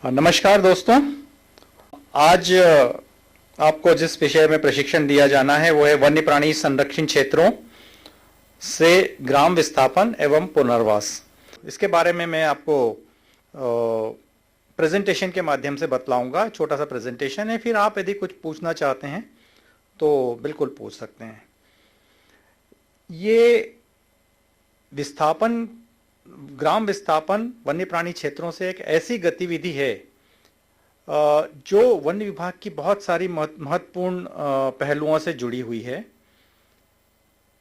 नमस्कार दोस्तों। आज आपको जिस विषय में प्रशिक्षण दिया जाना है वो है वन्य प्राणी संरक्षण क्षेत्रों से ग्राम विस्थापन एवं पुनर्वास। इसके बारे में मैं आपको प्रेजेंटेशन के माध्यम से बतलाऊंगा। छोटा सा प्रेजेंटेशन है, फिर आप यदि कुछ पूछना चाहते हैं तो बिल्कुल पूछ सकते हैं। ये विस्थापन, ग्राम विस्थापन वन्य प्राणी क्षेत्रों से एक ऐसी गतिविधि है जो वन विभाग की बहुत सारी महत्वपूर्ण पहलुओं से जुड़ी हुई है।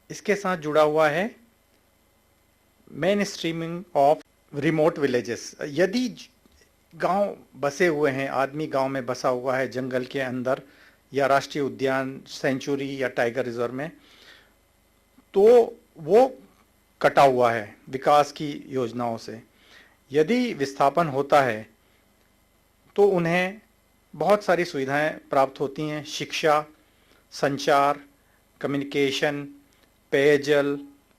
इसके साथ जुड़ा हुआ है main streaming of remote villages. यदि गांव बसे हुए हैं, आदमी गांव में बसा हुआ है जंगल के अंदर या राष्ट्रीय उद्यान, सेंचुरी या टाइगर रिजर्व में, तो वो कटा हुआ है विकास की योजनाओं से। यदि विस्थापन होता है तो उन्हें बहुत सारी सुविधाएं प्राप्त होती हैं, शिक्षा, संचार, कम्युनिकेशन, पेयजल,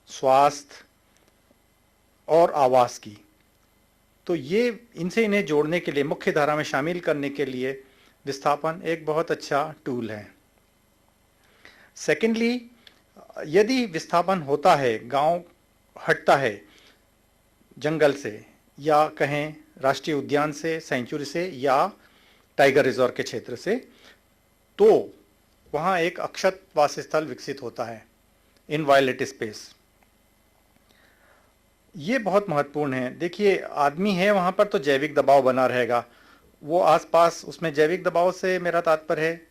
स्वास्थ्य और आवास की। तो ये इन्हें जोड़ने के लिए, मुख्य धारा में शामिल करने के लिए विस्थापन एक बहुत अच्छा टूल है। सेकेंडली, यदि विस्थापन होता है, गांव हटता है जंगल से या कहें राष्ट्रीय उद्यान से, सेंचुरी से या टाइगर रिजर्व के क्षेत्र से, तो वहां एक अक्षत वासस्थल विकसित होता है, इनवायलेट स्पेस। ये बहुत महत्वपूर्ण है। देखिए, आदमी है वहां पर तो जैविक दबाव बना रहेगा। वो आसपास, उसमें जैविक दबाव से मेरा तात्पर्य है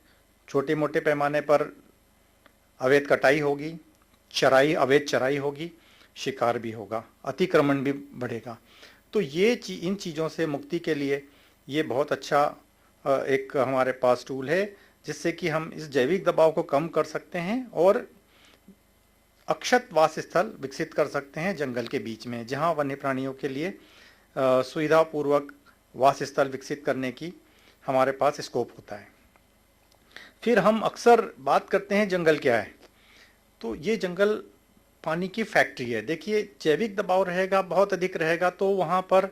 छोटे मोटे पैमाने पर अवैध कटाई होगी, अवैध चराई होगी, शिकार भी होगा, अतिक्रमण भी बढ़ेगा। तो ये इन चीज़ों से मुक्ति के लिए ये बहुत अच्छा एक हमारे पास टूल है, जिससे कि हम इस जैविक दबाव को कम कर सकते हैं और अक्षत वास स्थल विकसित कर सकते हैं जंगल के बीच में, जहां वन्य प्राणियों के लिए सुविधापूर्वक वास स्थल विकसित करने की हमारे पास स्कोप होता है। फिर हम अक्सर बात करते हैं जंगल क्या है, तो ये जंगल पानी की फैक्ट्री है। देखिए, जैविक दबाव रहेगा, बहुत अधिक रहेगा, तो वहाँ पर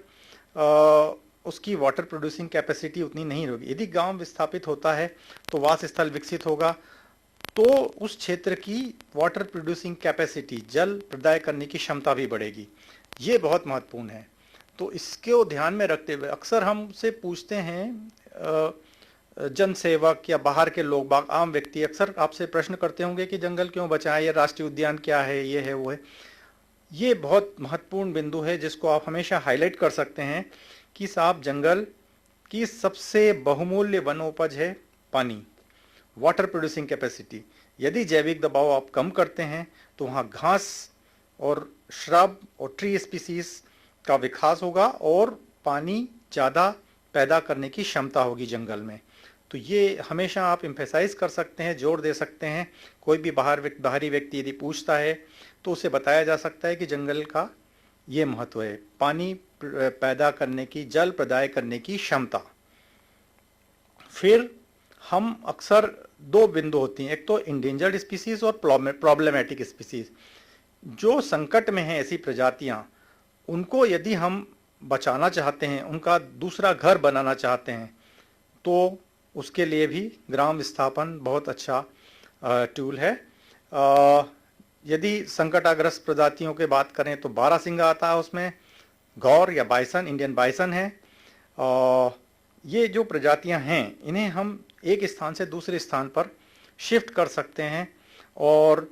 उसकी वाटर प्रोड्यूसिंग कैपेसिटी उतनी नहीं होगी। यदि गांव विस्थापित होता है तो वास स्थल विकसित होगा, तो उस क्षेत्र की वाटर प्रोड्यूसिंग कैपेसिटी, जल प्रदाय करने की क्षमता भी बढ़ेगी। ये बहुत महत्वपूर्ण है। तो इसको ध्यान में रखते हुए अक्सर हमसे पूछते हैं जन सेवक या बाहर के लोग, आम व्यक्ति अक्सर आपसे प्रश्न करते होंगे कि जंगल क्यों बचाएं, या राष्ट्रीय उद्यान क्या है, ये है वो है। ये बहुत महत्वपूर्ण बिंदु है जिसको आप हमेशा हाईलाइट कर सकते हैं कि साहब, जंगल की सबसे बहुमूल्य वनोपज है पानी, वाटर प्रोड्यूसिंग कैपेसिटी। यदि जैविक दबाव आप कम करते हैं तो वहाँ घास और श्रब और ट्री स्पीसीज का विकास होगा और पानी ज़्यादा पैदा करने की क्षमता होगी जंगल में। तो ये हमेशा आप एम्फेसाइज कर सकते हैं, जोर दे सकते हैं। कोई भी बाहरी व्यक्ति यदि पूछता है तो उसे बताया जा सकता है कि जंगल का ये महत्व है, पानी पैदा करने की, जल प्रदाय करने की क्षमता। फिर हम अक्सर दो बिंदु होती हैं, एक तो इंडेंजर्ड स्पीसीज और प्रॉब्लमेटिक स्पीसीज। जो संकट में हैं ऐसी प्रजातियां, उनको यदि हम बचाना चाहते हैं, उनका दूसरा घर बनाना चाहते हैं, तो उसके लिए भी ग्राम विस्थापन बहुत अच्छा टूल है। यदि संकटाग्रस्त प्रजातियों की बात करें तो बारहसिंगा आता है उसमें, गौर या बाइसन, इंडियन बाइसन है। ये जो प्रजातियां हैं, इन्हें हम एक स्थान से दूसरे स्थान पर शिफ्ट कर सकते हैं और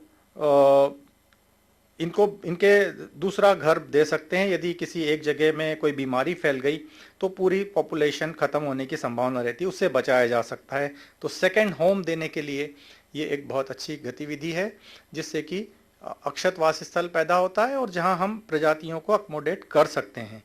इनके दूसरा घर दे सकते हैं। यदि किसी एक जगह में कोई बीमारी फैल गई तो पूरी पॉपुलेशन ख़त्म होने की संभावना रहती है, उससे बचाया जा सकता है। तो सेकंड होम देने के लिए ये एक बहुत अच्छी गतिविधि है, जिससे कि अक्षत वास स्थल पैदा होता है और जहां हम प्रजातियों को अकोमोडेट कर सकते हैं।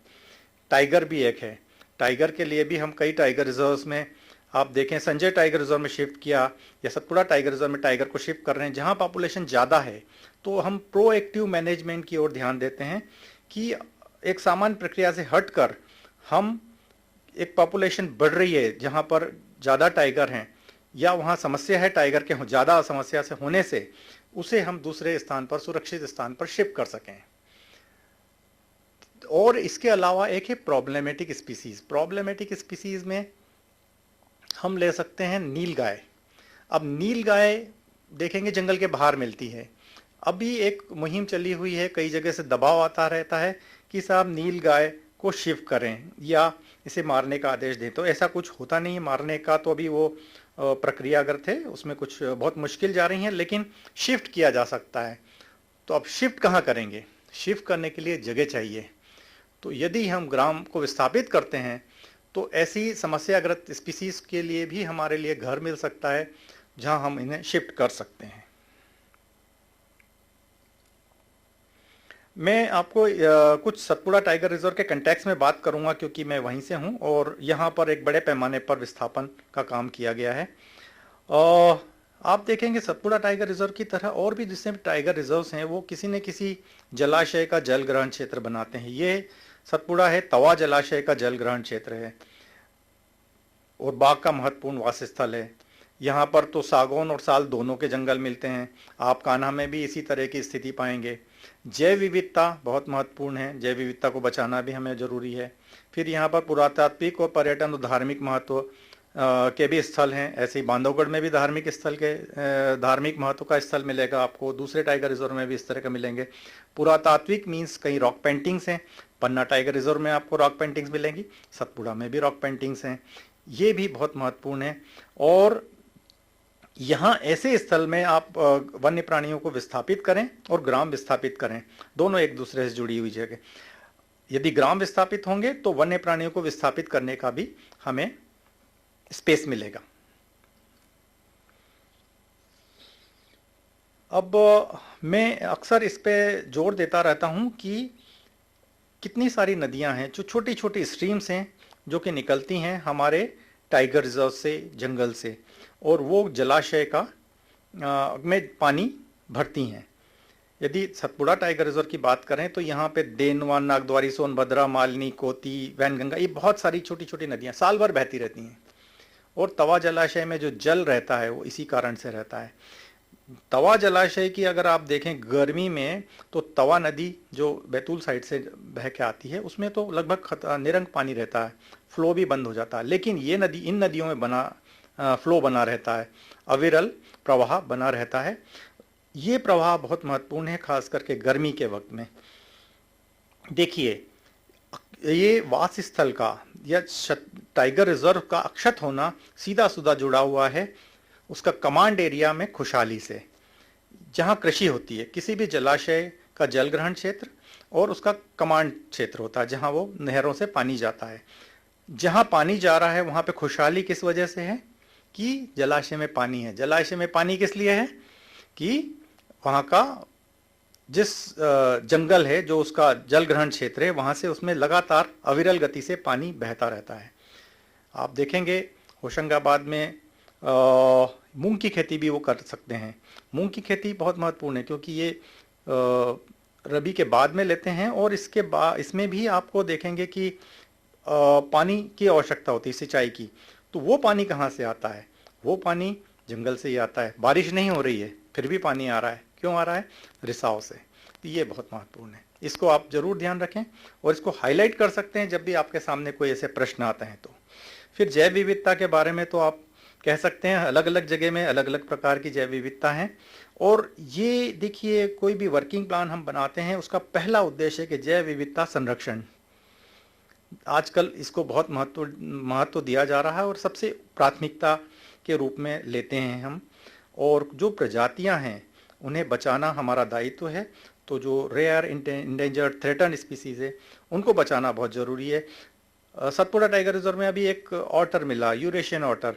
टाइगर भी एक है। टाइगर के लिए भी हम कई टाइगर रिजर्व्स में, आप देखें संजय टाइगर रिजर्व में शिफ्ट किया या सतपुड़ा टाइगर रिजर्व में टाइगर को शिफ्ट कर रहे हैं, जहां पॉपुलेशन ज़्यादा है, तो हम प्रोएक्टिव मैनेजमेंट की ओर ध्यान देते हैं कि एक सामान्य प्रक्रिया से हटकर हम, एक पॉपुलेशन बढ़ रही है जहां पर ज़्यादा टाइगर हैं या वहां समस्या है टाइगर के ज़्यादा समस्या से होने से, उसे हम दूसरे स्थान पर, सुरक्षित स्थान पर शिफ्ट कर सकें। और इसके अलावा एक है प्रॉब्लमेटिक स्पीसीज। प्रॉब्लमेटिक स्पीसीज में हम ले सकते हैं नील गाय। अब नील गाय देखेंगे जंगल के बाहर मिलती है। अभी एक मुहिम चली हुई है, कई जगह से दबाव आता रहता है कि साहब नील गाय को शिफ्ट करें या इसे मारने का आदेश दें। तो ऐसा कुछ होता नहीं है मारने का, तो अभी वो प्रक्रिया अगर थे उसमें कुछ बहुत मुश्किल जा रही हैं, लेकिन शिफ्ट किया जा सकता है। तो अब शिफ्ट कहाँ करेंगे? शिफ्ट करने के लिए जगह चाहिए। तो यदि हम ग्राम को विस्थापित करते हैं तो ऐसी समस्याग्रस्त स्पीसीज के लिए भी हमारे लिए घर मिल सकता है जहां हम इन्हें शिफ्ट कर सकते हैं। मैं आपको कुछ सतपुड़ा टाइगर रिजर्व के कंटेक्स्ट में बात करूंगा क्योंकि मैं वहीं से हूं और यहां पर एक बड़े पैमाने पर विस्थापन का काम किया गया है। आप देखेंगे सतपुड़ा टाइगर रिजर्व की तरह और भी जितने टाइगर रिजर्व्स हैं वो किसी न किसी जलाशय का जल ग्रहण क्षेत्र बनाते हैं। ये सतपुड़ा है, तवा जलाशय का जल ग्रहण क्षेत्र है और बाघ का महत्वपूर्ण वास स्थल है। यहाँ पर तो सागौन और साल दोनों के जंगल मिलते हैं। आप कान्हा में भी इसी तरह की स्थिति पाएंगे। जैव विविधता बहुत महत्वपूर्ण है, जैव विविधता को बचाना भी हमें जरूरी है। फिर यहाँ पर पुरातात्विक और पर्यटन और धार्मिक महत्व के भी स्थल हैं। ऐसे ही बांधवगढ़ में भी धार्मिक स्थल के धार्मिक महत्व का स्थल मिलेगा आपको, दूसरे टाइगर रिजर्व में भी इस तरह का मिलेंगे। पुरातात्विक मीन्स कहीं रॉक पेंटिंग्स हैं, पन्ना टाइगर रिजर्व में आपको रॉक पेंटिंग्स मिलेंगी, सतपुड़ा में भी रॉक पेंटिंग्स हैं, ये भी बहुत महत्वपूर्ण है। और यहाँ ऐसे स्थल में आप वन्य प्राणियों को विस्थापित करें और ग्राम विस्थापित करें, दोनों एक दूसरे से जुड़ी हुई जगह। यदि ग्राम विस्थापित होंगे तो वन्य प्राणियों को विस्थापित करने का भी हमें स्पेस मिलेगा। अब मैं अक्सर इस पे जोर देता रहता हूं कि कितनी सारी नदियां हैं जो छोटी छोटी स्ट्रीम्स हैं जो कि निकलती हैं हमारे टाइगर रिजर्व से, जंगल से, और वो जलाशय का में पानी भरती हैं। यदि सतपुड़ा टाइगर रिजर्व की बात करें तो यहाँ पे देनवा, नागद्वारी, सोनभद्रा, मालिनी, कोती, वैनगंगा, ये बहुत सारी छोटी छोटी नदियाँ साल भर बहती रहती हैं। और तवा जलाशय में जो जल रहता है वो इसी कारण से रहता है। तवा जलाशय की अगर आप देखें गर्मी में तो तवा नदी जो बैतूल साइड से बह के आती है उसमें तो लगभग निरंक पानी रहता है, फ्लो भी बंद हो जाता है। लेकिन ये नदी, इन नदियों में फ्लो बना रहता है, अविरल प्रवाह बना रहता है। ये प्रवाह बहुत महत्वपूर्ण है खास करके गर्मी के वक्त में। देखिए ये वास स्थल का या टाइगर रिजर्व का अक्षत होना सीधा सीधा जुड़ा हुआ है उसका कमांड एरिया में खुशहाली से, जहां कृषि होती है। किसी भी जलाशय का जल ग्रहण क्षेत्र और उसका कमांड क्षेत्र होता है जहां वो नहरों से पानी जाता है। जहां पानी जा रहा है वहां पे खुशहाली किस वजह से है कि जलाशय में पानी है। जलाशय में पानी किस लिए है कि वहां का जिस जंगल है जो उसका जल ग्रहण क्षेत्र है वहां से उसमें लगातार अविरल गति से पानी बहता रहता है। आप देखेंगे होशंगाबाद में मूंग की खेती भी वो कर सकते हैं। मूंग की खेती बहुत महत्वपूर्ण है क्योंकि ये रबी के बाद में लेते हैं और इसके बाद इसमें भी आपको देखेंगे कि पानी की आवश्यकता होती है, सिंचाई की। तो वो पानी कहाँ से आता है? वो पानी जंगल से ही आता है। बारिश नहीं हो रही है फिर भी पानी आ रहा है, क्यों आ रहा है? रिसाव से। तो ये बहुत महत्वपूर्ण है, इसको आप जरूर ध्यान रखें और इसको हाईलाइट कर सकते हैं जब भी आपके सामने कोई ऐसे प्रश्न आते हैं। तो फिर जैव विविधता के बारे में तो आप कह सकते हैं अलग अलग जगह में अलग अलग प्रकार की जैव विविधता है। और ये देखिए कोई भी वर्किंग प्लान हम बनाते हैं उसका पहला उद्देश्य है कि जैव विविधता संरक्षण। आजकल इसको बहुत महत्व दिया जा रहा है और सबसे प्राथमिकता के रूप में लेते हैं हम। और जो प्रजातियां हैं उन्हें बचाना हमारा दायित्व है। तो जो रेयर, इंडेंजर्ड, थ्रेटन स्पीसीज है उनको बचाना बहुत ज़रूरी है। सतपुड़ा टाइगर रिजर्व में अभी एक ऑटर मिला, यूरेशियन ऑटर,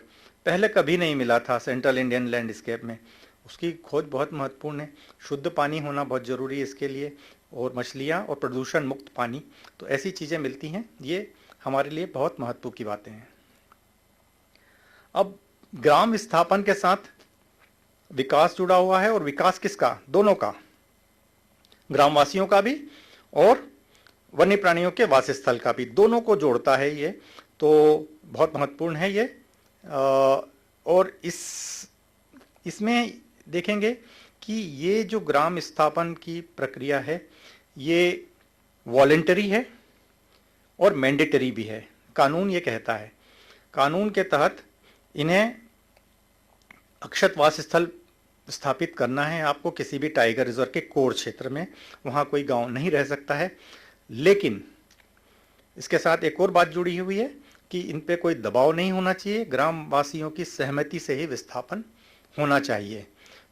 पहले कभी नहीं मिला था सेंट्रल इंडियन लैंडस्केप में। उसकी खोज बहुत महत्वपूर्ण है। शुद्ध पानी होना बहुत ज़रूरी है इसके लिए, और मछलियाँ और प्रदूषण मुक्त पानी, तो ऐसी चीज़ें मिलती हैं। ये हमारे लिए बहुत महत्व की बातें हैं। अब ग्राम विस्थापन के साथ विकास जुड़ा हुआ है, और विकास किसका? दोनों का, ग्रामवासियों का भी और वन्य प्राणियों के वास स्थल का भी, दोनों को जोड़ता है ये। तो बहुत महत्वपूर्ण है ये। और इसमें देखेंगे कि ये जो ग्राम स्थापन की प्रक्रिया है ये वॉलेंटरी है और मैंडेटरी भी है। कानून ये कहता है, कानून के तहत इन्हें अक्षत वास स्थल स्थापित करना है आपको किसी भी टाइगर रिजर्व के कोर क्षेत्र में, वहाँ कोई गांव नहीं रह सकता है। लेकिन इसके साथ एक और बात जुड़ी हुई है कि इन पे कोई दबाव नहीं होना चाहिए, ग्राम वासियों की सहमति से ही विस्थापन होना चाहिए।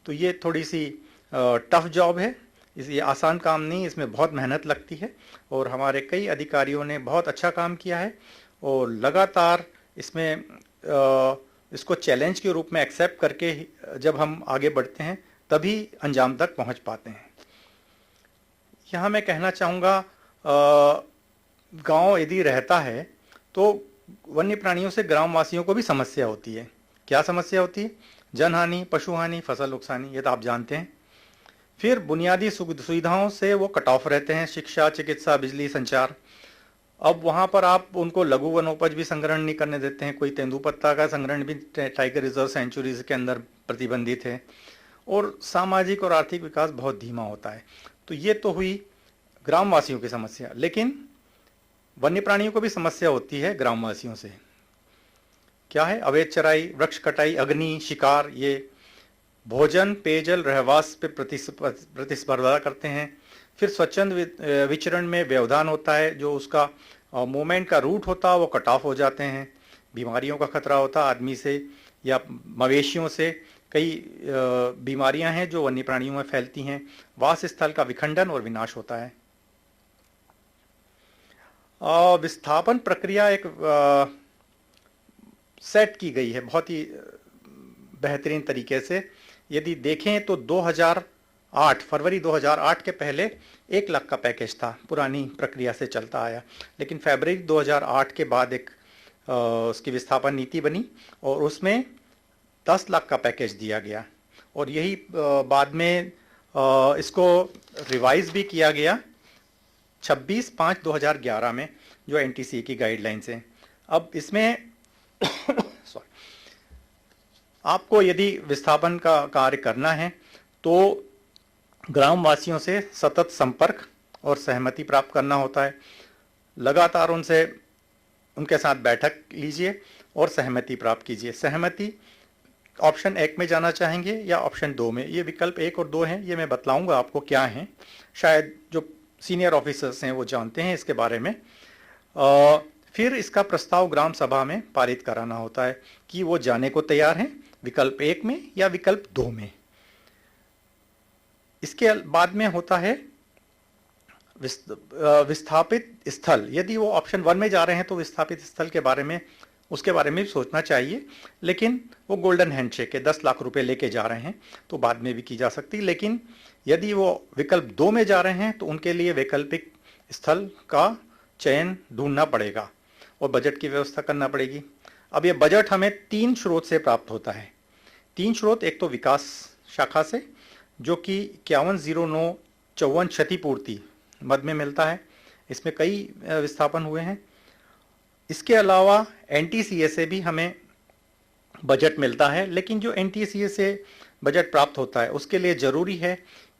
तो ये थोड़ी सी टफ जॉब है, ये आसान काम नहीं, इसमें बहुत मेहनत लगती है और हमारे कई अधिकारियों ने बहुत अच्छा काम किया है और लगातार इसमें इसको चैलेंज के रूप में एक्सेप्ट करके जब हम आगे बढ़ते हैं तभी अंजाम तक पहुंच पाते हैं। यहाँ मैं कहना चाहूँगा, गांव यदि रहता है तो वन्य प्राणियों से ग्रामवासियों को भी समस्या होती है। क्या समस्या होती है? जनहानि, पशु हानि, फसल नुकसानी, ये तो आप जानते हैं। फिर बुनियादी सुविधाओं से वो कट ऑफ रहते हैं, शिक्षा, चिकित्सा, बिजली, संचार। अब वहाँ पर आप उनको लघु वनोपज भी संग्रहण नहीं करने देते हैं, कोई तेंदुपत्ता का संग्रहण भी टाइगर रिजर्व सेंचुरीज के अंदर प्रतिबंधित है और सामाजिक और आर्थिक विकास बहुत धीमा होता है। तो ये तो हुई ग्रामवासियों की समस्या, लेकिन वन्य प्राणियों को भी समस्या होती है ग्रामवासियों से। क्या है? अवैध चराई, वृक्ष कटाई, अग्नि, शिकार, ये भोजन, पेयजल, रहवास पे प्रतिस्पर्धा करते हैं। फिर स्वच्छंद विचरण में व्यवधान होता है, जो उसका मूवमेंट का रूट होता है वो कट ऑफ हो जाते हैं। बीमारियों का खतरा होता है आदमी से या मवेशियों से, कई बीमारियां हैं जो वन्य प्राणियों में फैलती हैं। वास स्थल का विखंडन और विनाश होता है। विस्थापन प्रक्रिया एक सेट की गई है बहुत ही बेहतरीन तरीके से। यदि देखें तो 2008 फरवरी 2008 के पहले 1 लाख का पैकेज था, पुरानी प्रक्रिया से चलता आया। लेकिन फरवरी 2008 के बाद एक उसकी विस्थापन नीति बनी और उसमें 10 लाख का पैकेज दिया गया और यही बाद में इसको रिवाइज भी किया गया 26/5/2011 में, जो एनटीसी की गाइडलाइंस हैं। अब इसमें सॉरी, आपको यदि विस्थापन का कार्य करना है तो ग्रामवासियों से सतत संपर्क और सहमति प्राप्त करना होता है। लगातार उनके साथ बैठक लीजिए और सहमति प्राप्त कीजिए। सहमति ऑप्शन 1 में जाना चाहेंगे या ऑप्शन 2 में? ये विकल्प 1 और 2 हैं, ये मैं बतलाऊंगा आपको क्या हैं। शायद जो सीनियर ऑफिसर्स हैं वो जानते हैं इसके बारे में। फिर इसका प्रस्ताव ग्राम सभा में पारित कराना होता है कि वो जाने को तैयार हैं विकल्प 1 में या विकल्प 2 में। इसके बाद में होता है विस्थापित स्थल। यदि वो ऑप्शन 1 में जा रहे हैं तो विस्थापित स्थल के बारे में, उसके बारे में भी सोचना चाहिए, लेकिन वो गोल्डन हैंडशेक है, 10 लाख रुपए लेके जा रहे हैं तो बाद में भी की जा सकती। लेकिन यदि वो विकल्प 2 में जा रहे हैं तो उनके लिए वैकल्पिक स्थल का चयन ढूंढना पड़ेगा और बजट की व्यवस्था करना पड़ेगी। अब ये बजट हमें 3 स्रोत से प्राप्त होता है। 3 स्रोत, एक तो विकास शाखा से जो कि 510954 क्षतिपूर्ति मद में मिलता है, इसमें कई विस्थापन हुए हैं। इसके अलावा एनटीसीए से भी हमें बजट मिलता है, लेकिन जो एनटीसीए से बजट प्राप्त होता है उसके लिए जरूरी है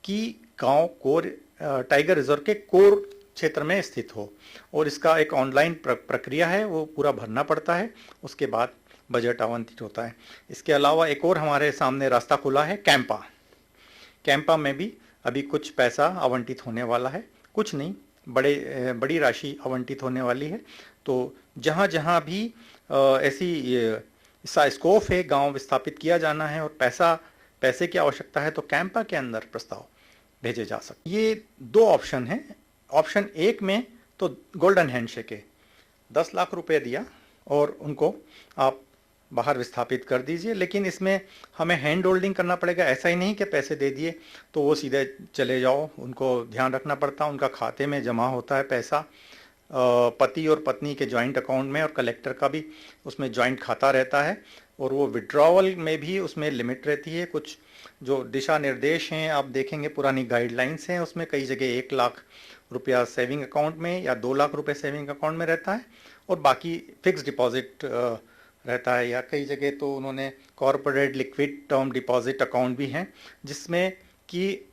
कि गांव कोर टाइगर रिजर्व के कोर क्षेत्र में स्थित हो और इसका एक ऑनलाइन प्रक्रिया है, वो पूरा भरना पड़ता है, उसके बाद बजट आवंटित होता है। इसके अलावा एक और हमारे सामने रास्ता खुला है, कैंपा। कैंपा में भी अभी कुछ पैसा आवंटित होने वाला है, कुछ नहीं, बड़ी राशि आवंटित होने वाली है। तो जहाँ जहाँ भी ऐसा स्कोप है, गांव विस्थापित किया जाना है और पैसे की आवश्यकता है, तो कैंपा के अंदर प्रस्ताव भेजे जा सकते। ये 2 ऑप्शन हैं। ऑप्शन 1 में तो गोल्डन हैंडशेक है, 10 लाख रुपए दिया और उनको आप बाहर विस्थापित कर दीजिए, लेकिन इसमें हमें हैंड होल्डिंग करना पड़ेगा। ऐसा ही नहीं कि पैसे दे दिए तो वो सीधे चले जाओ, उनको ध्यान रखना पड़ता है, उनका खाते में जमा होता है पैसा, पति और पत्नी के जॉइंट अकाउंट में, और कलेक्टर का भी उसमें जॉइंट खाता रहता है और वो विड्रॉवल में भी उसमें लिमिट रहती है। कुछ जो दिशा निर्देश हैं आप देखेंगे, पुरानी गाइडलाइंस हैं, उसमें कई जगह 1 लाख रुपया सेविंग अकाउंट में या 2 लाख रुपए सेविंग अकाउंट में रहता है और बाकी फिक्स डिपॉजिट रहता है, या कई जगह तो उन्होंने corporate liquid term deposit account भी हैं, जिसमें कि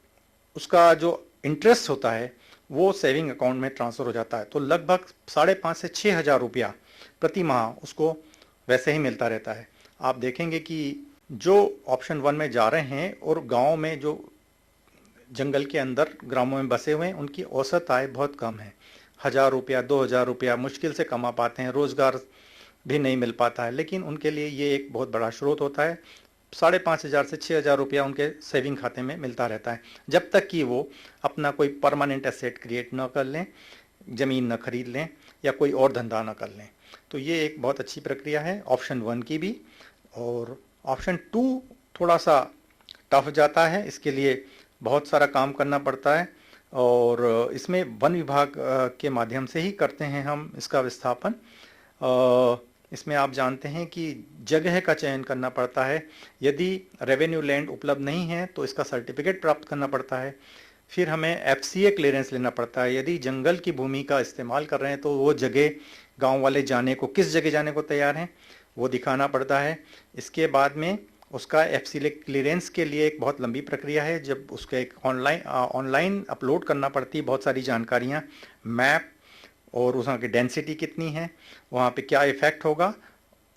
उसका जो इंटरेस्ट होता है वो सेविंग अकाउंट में ट्रांसफ़र हो जाता है। तो लगभग 5,500 से 6,000 रुपया प्रति माह उसको वैसे ही मिलता रहता है। आप देखेंगे कि जो ऑप्शन 1 में जा रहे हैं और गांव में जो जंगल के अंदर ग्रामों में बसे हुए हैं, उनकी औसत आय बहुत कम है। 1,000 रुपया 2,000 रुपया मुश्किल से कमा पाते हैं, रोजगार भी नहीं मिल पाता है, लेकिन उनके लिए ये एक बहुत बड़ा स्रोत होता है। 5,500 से 6,000 रुपया उनके सेविंग खाते में मिलता रहता है, जब तक कि वो अपना कोई परमानेंट एसेट क्रिएट न कर लें, ज़मीन न खरीद लें या कोई और धंधा न कर लें। तो ये एक बहुत अच्छी प्रक्रिया है ऑप्शन 1 की भी। और ऑप्शन 2 थोड़ा सा टफ जाता है, इसके लिए बहुत सारा काम करना पड़ता है और इसमें वन विभाग के माध्यम से ही करते हैं हम इसका विस्थापन। इसमें आप जानते हैं कि जगह का चयन करना पड़ता है। यदि रेवेन्यू लैंड उपलब्ध नहीं है तो इसका सर्टिफिकेट प्राप्त करना पड़ता है। फिर हमें एफसीए क्लियरेंस लेना पड़ता है। यदि जंगल की भूमि का इस्तेमाल कर रहे हैं तो वो जगह गांव वाले जाने को, किस जगह जाने को तैयार हैं, वो दिखाना पड़ता है। इसके बाद में उसका एफसीए क्लियरेंस के लिए एक बहुत लंबी प्रक्रिया है, जब उसका एक ऑनलाइन अपलोड करना पड़ती है बहुत सारी जानकारियाँ, मैप और वहाँ की डेंसिटी कितनी है, वहाँ पे क्या इफ़ेक्ट होगा।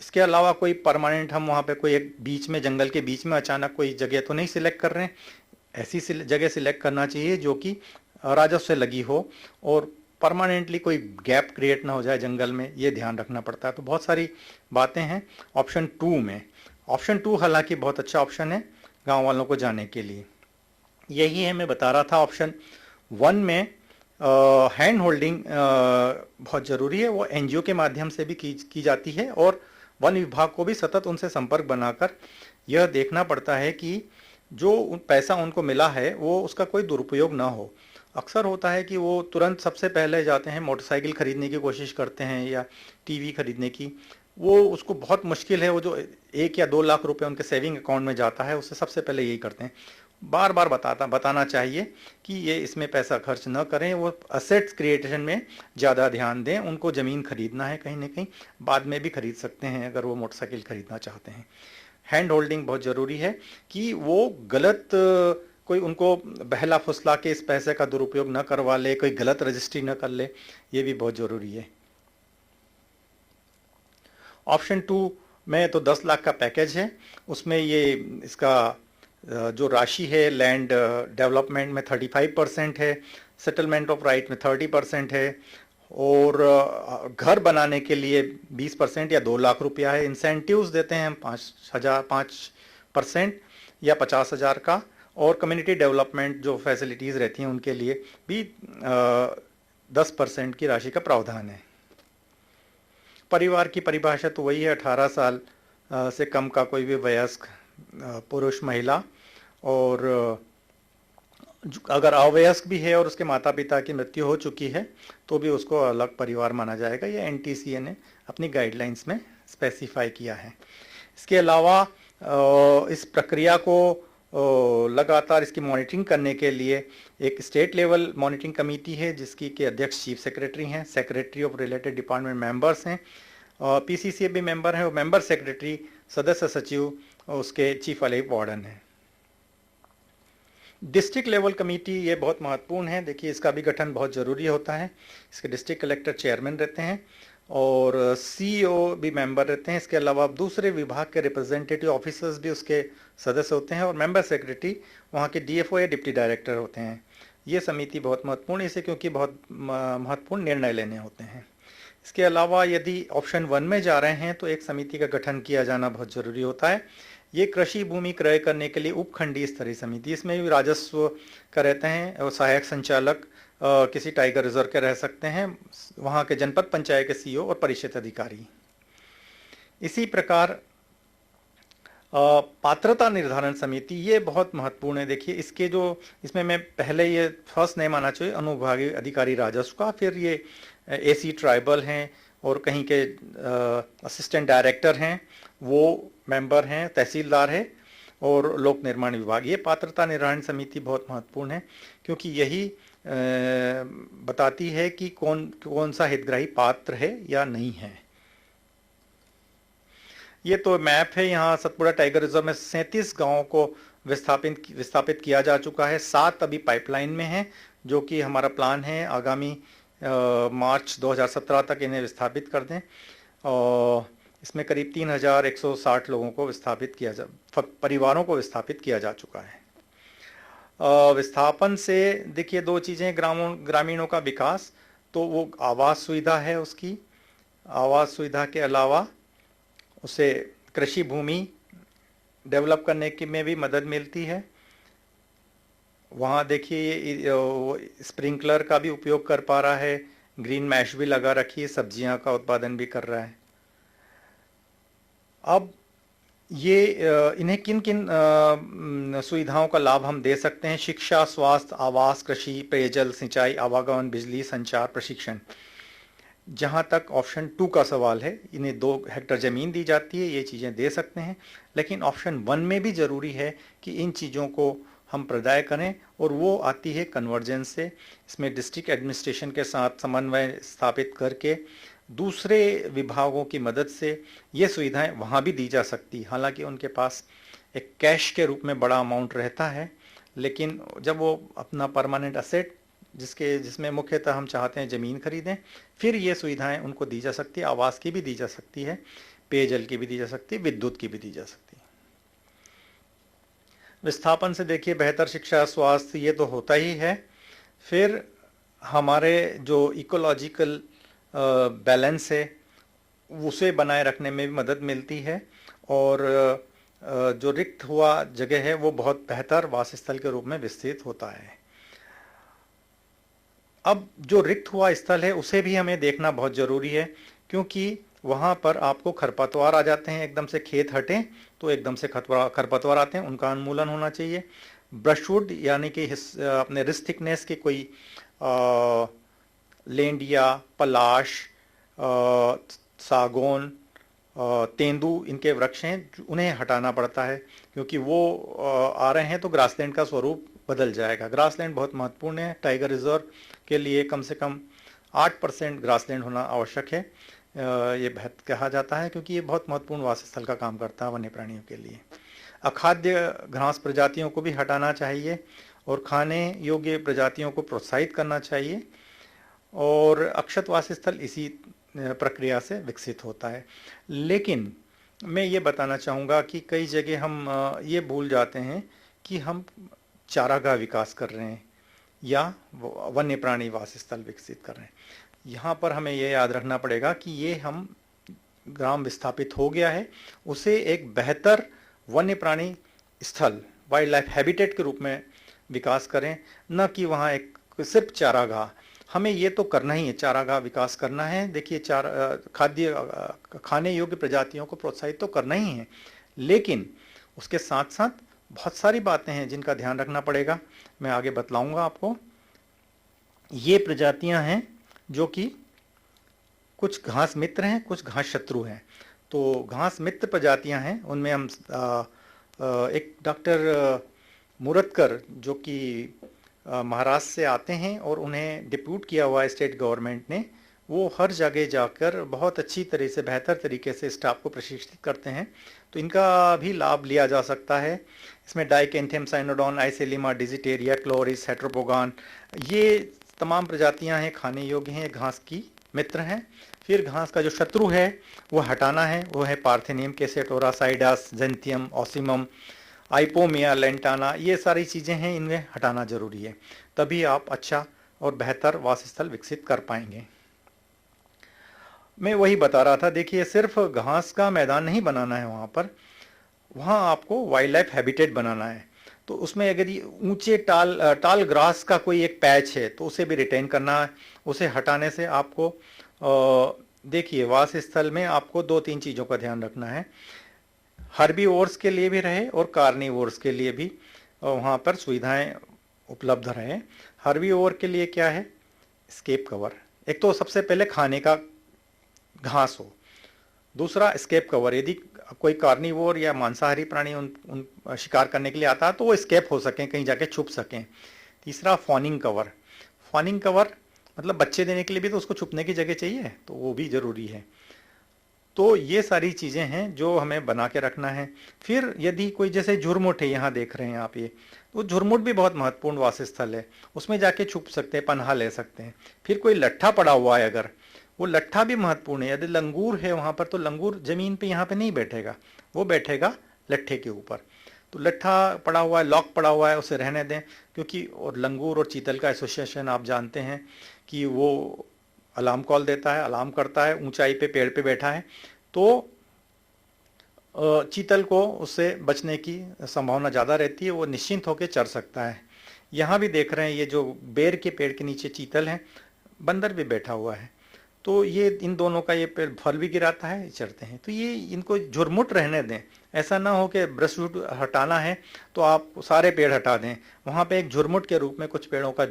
इसके अलावा कोई परमानेंट हम वहाँ पे कोई एक बीच में, जंगल के बीच में अचानक कोई जगह तो नहीं सिलेक्ट कर रहे हैं। ऐसी जगह सिलेक्ट करना चाहिए जो कि राजस्व से लगी हो और परमानेंटली कोई गैप क्रिएट ना हो जाए जंगल में, ये ध्यान रखना पड़ता है। तो बहुत सारी बातें हैं ऑप्शन 2 में। ऑप्शन 2 हालांकि बहुत अच्छा ऑप्शन है गांव वालों को जाने के लिए। यही है मैं बता रहा था, ऑप्शन 1 में हैंड होल्डिंग बहुत ज़रूरी है। वो एनजीओ के माध्यम से भी की जाती है और वन विभाग को भी सतत उनसे संपर्क बनाकर यह देखना पड़ता है कि जो पैसा उनको मिला है वो उसका कोई दुरुपयोग ना हो। अक्सर होता है कि वो तुरंत सबसे पहले जाते हैं मोटरसाइकिल खरीदने की कोशिश करते हैं या टीवी खरीदने की, वो उसको बहुत मुश्किल है। वो जो 1 या 2 लाख रुपए उनके सेविंग अकाउंट में जाता है, उससे सबसे पहले यही करते हैं। बार बार बताना चाहिए कि ये इसमें पैसा खर्च न करें, वो असेट्स क्रिएशन में ज़्यादा ध्यान दें। उनको ज़मीन खरीदना है कहीं ना कहीं, बाद में भी खरीद सकते हैं अगर वो मोटरसाइकिल खरीदना चाहते हैं। हैंड होल्डिंग बहुत ज़रूरी है कि वो गलत कोई उनको बहला फुसला के इस पैसे का दुरुपयोग न करवा ले, कोई गलत रजिस्ट्री न कर ले, ये भी बहुत ज़रूरी है। ऑप्शन 2 में तो 10 लाख का पैकेज है, उसमें ये इसका जो राशि है लैंड डेवलपमेंट में 35% है, सेटलमेंट ऑफ राइट में 30% है और घर बनाने के लिए 20% या 2 लाख रुपया है। इंसेंटिव्स देते हैं हम 5% या 50,000 का, और कम्युनिटी डेवलपमेंट जो फैसिलिटीज़ रहती हैं उनके लिए भी 10% की राशि का प्रावधान है। परिवार की परिभाषा तो वही है, 18 साल से कम का कोई भी वयस्क पुरुष महिला, और अगर अवयस्क भी है और उसके माता पिता की मृत्यु हो चुकी है तो भी उसको अलग परिवार माना जाएगा। ये एनटीसीए ने अपनी गाइडलाइंस में स्पेसिफाई किया है। इसके अलावा इस प्रक्रिया को लगातार इसकी मॉनिटरिंग करने के लिए एक स्टेट लेवल मॉनिटरिंग कमेटी है जिसकी के अध्यक्ष चीफ सेक्रेटरी हैं, secretary of related department members हैं, पीसीसीए भी मेंबर हैं और मेंबर सेक्रेटरी सदस्य सचिव उसके चीफ अलग वार्डन हैं। डिस्ट्रिक्ट लेवल कमेटी ये बहुत महत्वपूर्ण है। देखिए इसका भी गठन बहुत ज़रूरी होता है। इसके डिस्ट्रिक्ट कलेक्टर चेयरमैन रहते हैं और सीईओ भी मेंबर रहते हैं। इसके अलावा दूसरे विभाग के रिप्रेजेंटेटिव ऑफिसर्स भी उसके सदस्य होते हैं और मेंबर सेक्रेटरी वहाँ के डीएफओ या डिप्टी डायरेक्टर होते हैं। ये समिति बहुत महत्वपूर्ण है इसे, क्योंकि बहुत महत्वपूर्ण निर्णय लेने होते हैं। इसके अलावा यदि ऑप्शन 1 में जा रहे हैं तो एक समिति का गठन किया जाना बहुत ज़रूरी होता है। ये कृषि भूमि क्रय करने के लिए उपखंडीय स्तरीय समिति, इसमें भी राजस्व का रहते हैं और सहायक संचालक किसी टाइगर रिजर्व के रह सकते हैं, वहाँ के जनपद पंचायत के सीईओ और परिषद अधिकारी। इसी प्रकार पात्रता निर्धारण समिति ये बहुत महत्वपूर्ण है। देखिए इसके जो इसमें मैं पहले ये फर्स्ट नेम आना चाहिए अनुविभागीय अधिकारी राजस्व का, फिर ये एसी ट्राइबल हैं और कहीं के असिस्टेंट डायरेक्टर हैं, वो मेंबर हैं, तहसीलदार है और लोक निर्माण विभाग। ये पात्रता निर्धारण समिति बहुत महत्वपूर्ण है क्योंकि यही बताती है कि कौन सा हितग्राही पात्र है या नहीं है। ये तो मैप है। यहाँ सतपुड़ा टाइगर रिजर्व में 37 गांवों को विस्थापित किया जा चुका है, 7 अभी पाइपलाइन में हैं, जो कि हमारा प्लान है आगामी मार्च 2017 तक इन्हें विस्थापित कर दें। और इसमें करीब 3160 लोगों को विस्थापित किया परिवारों को विस्थापित किया जा चुका है। विस्थापन से देखिए दो चीज़ें, ग्रामीणों का विकास, तो वो आवास सुविधा है, उसकी आवास सुविधा के अलावा उसे कृषि भूमि डेवलप करने की में भी मदद मिलती है। वहाँ देखिए ये स्प्रिंकलर का भी उपयोग कर पा रहा है, ग्रीन मैश भी लगा रखी है, सब्जियां का उत्पादन भी कर रहा है। अब ये इन्हें किन किन सुविधाओं का लाभ हम दे सकते हैं? शिक्षा, स्वास्थ्य, आवास, कृषि, पेयजल, सिंचाई, आवागमन, बिजली, संचार, प्रशिक्षण। जहाँ तक ऑप्शन 2 का सवाल है, इन्हें 2 हेक्टर ज़मीन दी जाती है, ये चीज़ें दे सकते हैं। लेकिन ऑप्शन 1 में भी ज़रूरी है कि इन चीज़ों को हम प्रदाय करें, और वो आती है कन्वर्जेंस से। इसमें डिस्ट्रिक्ट एडमिनिस्ट्रेशन के साथ समन्वय स्थापित करके दूसरे विभागों की मदद से ये सुविधाएं वहाँ भी दी जा सकती। हालांकि उनके पास एक कैश के रूप में बड़ा अमाउंट रहता है, लेकिन जब वो अपना परमानेंट असेट जिसमें मुख्यतः हम चाहते हैं ज़मीन खरीदें, फिर ये सुविधाएं उनको दी जा सकती है। आवास की भी दी जा सकती है, पेयजल की भी दी जा सकती है, विद्युत की भी दी जा सकती है। विस्थापन से देखिए बेहतर शिक्षा, स्वास्थ्य, ये तो होता ही है। फिर हमारे जो इकोलॉजिकल बैलेंस है उसे बनाए रखने में भी मदद मिलती है, और जो रिक्त हुआ जगह है वो बहुत बेहतर वास स्थल के रूप में विस्तृत होता है। अब जो रिक्त हुआ स्थल है उसे भी हमें देखना बहुत ज़रूरी है, क्योंकि वहाँ पर आपको खरपतवार आ जाते हैं, एकदम से खेत हटें तो एकदम से खरपतवार आते हैं, उनका उन्मूलन होना चाहिए। ब्रशवुड यानी कि अपने रिस्ट थिकनेस के कोई लेंडिया, पलाश, सागौन, तेंदू, इनके वृक्ष हैं, उन्हें हटाना पड़ता है, क्योंकि वो आ रहे हैं तो ग्रासलैंड का स्वरूप बदल जाएगा। ग्रासलैंड बहुत महत्वपूर्ण है। टाइगर रिजर्व के लिए कम से कम 8% ग्रासलैंड होना आवश्यक है, ये कहा जाता है, क्योंकि ये बहुत महत्वपूर्ण वास स्थल का काम करता है वन्य प्राणियों के लिए। अखाद्य घास प्रजातियों को भी हटाना चाहिए और खाने योग्य प्रजातियों को प्रोत्साहित करना चाहिए, और अक्षत वास स्थल इसी प्रक्रिया से विकसित होता है। लेकिन मैं ये बताना चाहूँगा कि कई जगह हम ये भूल जाते हैं कि हम चारागाह विकास कर रहे हैं या वन्य प्राणी वास स्थल विकसित कर रहे हैं। यहाँ पर हमें ये याद रखना पड़ेगा कि ये हम ग्राम विस्थापित हो गया है, उसे एक बेहतर वन्य प्राणी स्थल, वाइल्ड लाइफ हैबिटेट के रूप में विकास करें, न कि वहाँ एक सिर्फ चारागाह। हमें ये तो करना ही है, चारागाह विकास करना है। देखिए खाने योग्य प्रजातियों को प्रोत्साहित तो करना ही है, लेकिन उसके साथ साथ बहुत सारी बातें हैं जिनका ध्यान रखना पड़ेगा। मैं आगे बतलाऊंगा आपको। ये प्रजातियां हैं जो कि कुछ घास मित्र हैं, कुछ घास शत्रु हैं। तो घास मित्र प्रजातियां हैं, उनमें हम एक डॉक्टर मुरतकर जो कि महाराष्ट्र से आते हैं और उन्हें डिप्यूट किया हुआ है स्टेट गवर्नमेंट ने, वो हर जगह जाकर बहुत अच्छी तरह से, बेहतर तरीके से स्टाफ को प्रशिक्षित करते हैं। तो इनका भी लाभ लिया जा सकता है। इसमें डाइकेंथियम, साइनोडोन, आइसेलिमा, डिजिटेरिया, क्लोरिस, हेट्रोपोगान, ये तमाम प्रजातियां हैं, खाने योग्य हैं, घास की मित्र हैं। फिर घास का जो शत्रु है वो हटाना है, वो है पार्थेनियम, केसेटोरा, साइडास, जेंथियम, ऑसिमम, आइपोमिया, लेंटाना, ये सारी चीज़ें हैं, इन्हें हटाना जरूरी है, तभी आप अच्छा और बेहतर वास स्थल विकसित कर पाएंगे। मैं वही बता रहा था, देखिए सिर्फ घास का मैदान नहीं बनाना है वहाँ आपको वाइल्ड लाइफ हैबिटेट बनाना है। तो उसमें अगर ये ऊंचे टाल ग्रास का कोई एक पैच है तो उसे भी रिटेन करना है। उसे हटाने से आपको देखिए वास स्थल में आपको 2-3 चीज़ों का ध्यान रखना है। हर्बीवोर्स के लिए भी रहे और कार्निवोर्स के लिए भी वहाँ पर सुविधाएं उपलब्ध रहे। हर्बीवोर के लिए क्या है? स्केप कवर। एक तो सबसे पहले खाने का घास हो, दूसरा स्केप कवर, यदि कोई कार्निवोर या मांसाहारी प्राणी उन शिकार करने के लिए आता है तो वो स्केप हो सकें, कहीं जाके छुप सकें। तीसरा फॉनिंग कवर। फॉनिंग कवर मतलब बच्चे देने के लिए भी तो उसको छुपने की जगह चाहिए, तो वो भी ज़रूरी है। तो ये सारी चीज़ें हैं जो हमें बना के रखना है। फिर यदि कोई जैसे झुरमुट है, यहाँ देख रहे हैं आप, ये तो झुरमुट भी बहुत महत्वपूर्ण वासस्थल है, उसमें जाके छुप सकते हैं, पनाह ले सकते हैं। फिर कोई लट्ठा पड़ा हुआ है, अगर वो लट्ठा भी महत्वपूर्ण है। यदि लंगूर है वहाँ पर, तो लंगूर जमीन पे यहाँ पे नहीं बैठेगा, वो बैठेगा लट्ठे के ऊपर। तो लट्ठा पड़ा हुआ है, लॉक पड़ा हुआ है, उसे रहने दें, क्योंकि और लंगूर और चीतल का एसोसिएशन आप जानते हैं कि वो अलार्म कॉल देता है, अलार्म करता है, ऊंचाई पे पेड़ पे बैठा है, तो चीतल को उससे बचने की संभावना ज़्यादा रहती है, वो निश्चिंत होकर चर सकता है। यहाँ भी देख रहे हैं, ये जो बेर के पेड़ के नीचे चीतल है, बंदर भी बैठा हुआ है, तो ये इन दोनों का ये पेड़ फल भी गिराता है, चरते हैं। तो ये इनको झुरमुट रहने दें, ऐसा ना हो कि ब्रशवुड हटाना है तो आप सारे पेड़ हटा दें, वहाँ पे एक झुरमुट के रूप में कुछ पेड़ों का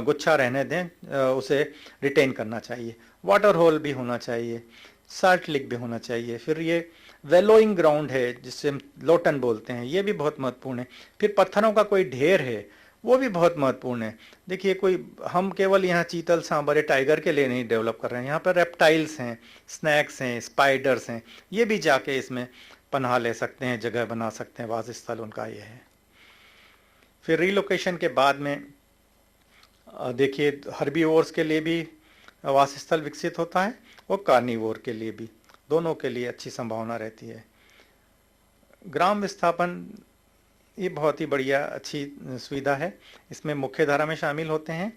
गुच्छा रहने दें, उसे रिटेन करना चाहिए। वाटर होल भी होना चाहिए, साल्ट लिक भी होना चाहिए। फिर ये वेलोइंग ग्राउंड है जिससे हम लोटन बोलते हैं, ये भी बहुत महत्वपूर्ण है। फिर पत्थरों का कोई ढेर है, वो भी बहुत महत्वपूर्ण है। देखिए, कोई हम केवल यहाँ चीतल सांबर टाइगर के लिए नहीं डेवलप कर रहे हैं, यहाँ पर रेप्टाइल्स हैं, स्नैक्स हैं, स्पाइडर्स हैं, ये भी जाके इसमें पनाह ले सकते हैं, जगह बना सकते हैं, वास स्थल उनका ये है। फिर रिलोकेशन के बाद में देखिए हर्बीवोर्स के लिए भी वास स्थल विकसित होता है और कार्निवोर के लिए भी, दोनों के लिए अच्छी संभावना रहती है। ग्राम विस्थापन ये बहुत ही बढ़िया अच्छी सुविधा है। इसमें मुख्य धारा में शामिल होते हैं,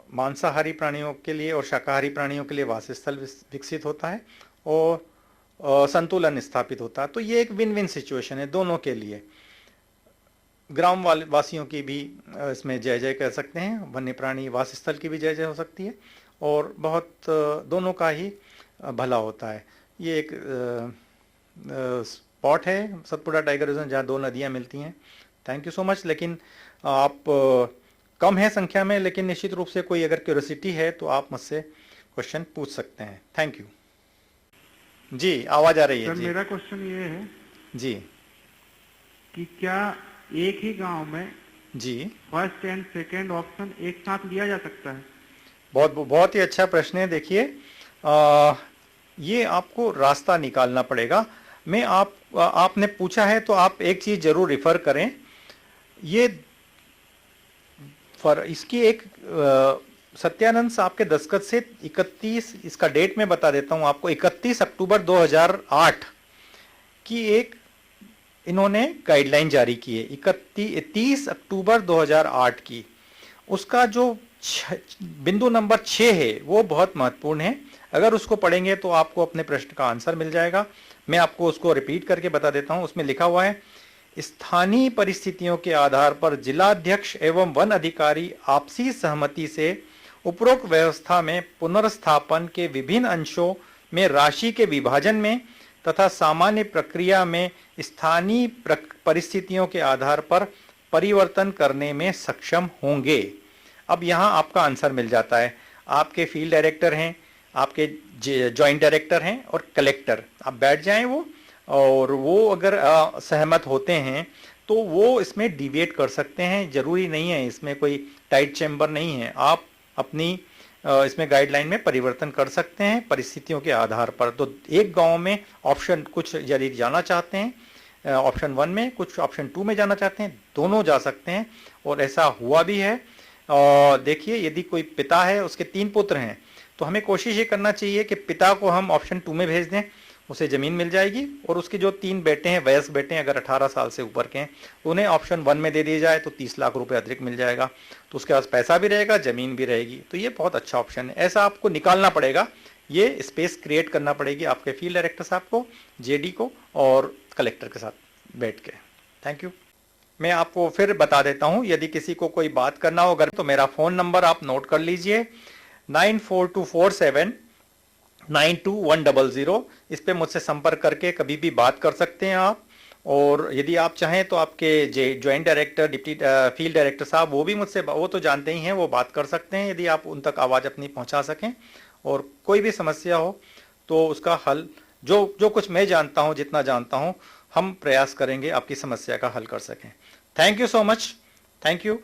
मांसाहारी प्राणियों के लिए और शाकाहारी प्राणियों के लिए वास स्थल विकसित होता है और संतुलन स्थापित होता है। तो ये एक विन विन सिचुएशन है दोनों के लिए। ग्राम वासियों की भी इसमें जय जय कह सकते हैं, वन्य प्राणी वास स्थल की भी जय जय हो सकती है, और बहुत दोनों का ही भला होता है। ये एक स्पॉट है सतपुड़ा टाइगर रिजर्व जहाँ दो नदियाँ मिलती हैं। Thank you so much. लेकिन आप कम है संख्या में, लेकिन निश्चित रूप से कोई अगर क्यूरियोसिटी है तो आप मुझसे क्वेश्चन पूछ सकते हैं। थैंक यू जी। आवाज आ रही है? सर मेरा क्वेश्चन ये है जी कि क्या एक ही गांव में जी फर्स्ट एंड सेकंड ऑप्शन एक साथ लिया जा सकता है? बहुत ही अच्छा प्रश्न है। देखिए, ये आपको रास्ता निकालना पड़ेगा। मैं आपने पूछा है तो आप एक चीज जरूर रिफर करें, ये इसकी एक सत्यानंद साहब के दस्तखत से 31, इसका डेट मैं बता देता हूं आपको, 31 अक्टूबर 2008 की एक इन्होंने गाइडलाइन जारी की है, 30 अक्टूबर 2008 की। उसका जो बिंदु नंबर 6 है वो बहुत महत्वपूर्ण है। अगर उसको पढ़ेंगे तो आपको अपने प्रश्न का आंसर मिल जाएगा। मैं आपको उसको रिपीट करके बता देता हूं। उसमें लिखा हुआ है, स्थानीय परिस्थितियों के आधार पर जिलाध्यक्ष एवं वन अधिकारी आपसी सहमति से उपरोक्त व्यवस्था में पुनर्स्थापन के विभिन्न अंशों में राशि के विभाजन में तथा सामान्य प्रक्रिया में स्थानीय परिस्थितियों के आधार पर परिवर्तन करने में सक्षम होंगे। अब यहाँ आपका आंसर मिल जाता है। आपके फील्ड डायरेक्टर हैं, आपके जॉइंट डायरेक्टर हैं और कलेक्टर, आप बैठ जाएं वो, और वो अगर सहमत होते हैं तो वो इसमें डिविएट कर सकते हैं। जरूरी नहीं है, इसमें कोई टाइट चैम्बर नहीं है। आप अपनी इसमें गाइडलाइन में परिवर्तन कर सकते हैं परिस्थितियों के आधार पर। तो एक गांव में ऑप्शन कुछ यदि जाना चाहते हैं ऑप्शन 1 में, कुछ ऑप्शन 2 में जाना चाहते हैं, दोनों जा सकते हैं, और ऐसा हुआ भी है। और देखिए, यदि कोई पिता है, उसके 3 पुत्र हैं, तो हमें कोशिश ये करना चाहिए कि पिता को हम ऑप्शन 2 में भेज दें, उसे जमीन मिल जाएगी, और उसके जो 3 बेटे हैं, वयस्क बेटे हैं, अगर 18 साल से ऊपर के हैं, उन्हें ऑप्शन 1 में दे दिया जाए तो 30 लाख रुपए अतिरिक्त मिल जाएगा। तो उसके पास पैसा भी रहेगा, जमीन भी रहेगी। तो ये बहुत अच्छा ऑप्शन है। ऐसा आपको निकालना पड़ेगा, ये स्पेस क्रिएट करना पड़ेगी आपके फील्ड डायरेक्टर साहब को, जेडी को और कलेक्टर के साथ बैठ के। Thank you. मैं आपको फिर बता देता हूं, यदि किसी को कोई बात करना हो अगर, तो मेरा फोन नंबर आप नोट कर लीजिए, 9424792100। इस पे मुझसे संपर्क करके कभी भी बात कर सकते हैं आप। और यदि आप चाहें तो आपके joint director, deputy field director साहब, वो भी मुझसे, वो तो जानते ही हैं, वो बात कर सकते हैं, यदि आप उन तक आवाज़ अपनी पहुंचा सकें। और कोई भी समस्या हो तो उसका हल, जो कुछ मैं जानता हूं, जितना जानता हूं, हम प्रयास करेंगे आपकी समस्या का हल कर सकें। Thank you so much. Thank you.